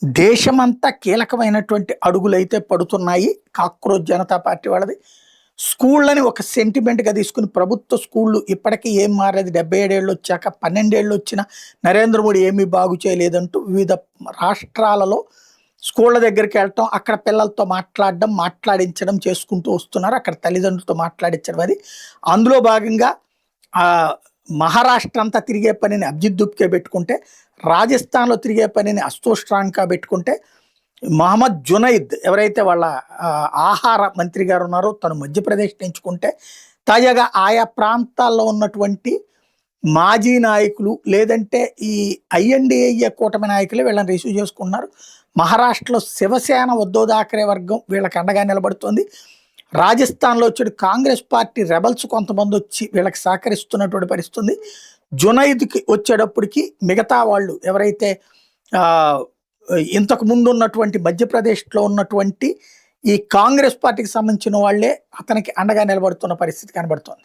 దేశమంతా కీలకమైనటువంటి అడుగులైతే పడుతున్నాయి. కాక్రోచ్ జనతా పార్టీ వాళ్ళది. స్కూళ్ళని ఒక సెంటిమెంట్‌గా తీసుకొని ప్రభుత్వ స్కూళ్ళు ఇప్పటికీ ఏం మారలేదు. 77 ఏళ్ళొచ్చాక 12 ఏళ్ళొచ్చినా నరేంద్ర మోడీ ఏమీ బాగు చేయలేదంటూ వివిధ రాష్ట్రాలలో స్కూళ్ళ దగ్గరికెళ్ళటం, అక్కడ పిల్లలతో మాట్లాడడం, మాట్లాడించడం చేసుకుంటూ వస్తున్నారు. అక్కడ తల్లిదండ్రులతో మాట్లాడించడం అది. అందులో భాగంగా మహారాష్ట్ర అంతా తిరిగే పనిని అభిజిత్ దుబ్కే పెట్టుకుంటే, రాజస్థాన్‌లో తిరిగే పనిని అశుతోష్ రాంకా పెట్టుకుంటే, మహమ్మద్ జునైద్ ఎవరైతే వాళ్ళ ఆహార మంత్రి గారు ఉన్నారో తను మధ్యప్రదేశ్‌ని ఎంచుకుంటే, తాజాగా ఆయా ప్రాంతాల్లో ఉన్నటువంటి మాజీ నాయకులు లేదంటే ఈ ఐఎన్‌డీఏ కూటమి నాయకులే వీళ్ళని రిసీవ్ చేసుకుంటున్నారు. మహారాష్ట్రలో శివసేన ఉద్ధవ్ థాకరే వర్గం వీళ్ళకి అండగా నిలబడుతోంది. రాజస్థాన్‌లో వచ్చాడు కాంగ్రెస్ పార్టీ రెబల్స్ కొంతమంది వచ్చి వీళ్ళకి సహకరిస్తున్నటువంటి పరిస్థితి ఉంది. జునైద్‌కి వచ్చేటప్పటికి మిగతా వాళ్ళు ఎవరైతే ఆహ్, ఇంతకు ముందు ఉన్నటువంటి మధ్యప్రదేశ్‌లో ఉన్నటువంటి ఈ కాంగ్రెస్ పార్టీకి సంబంధించిన వాళ్ళే అతనికి అండగా నిలబడుతున్న పరిస్థితి కనబడుతోంది.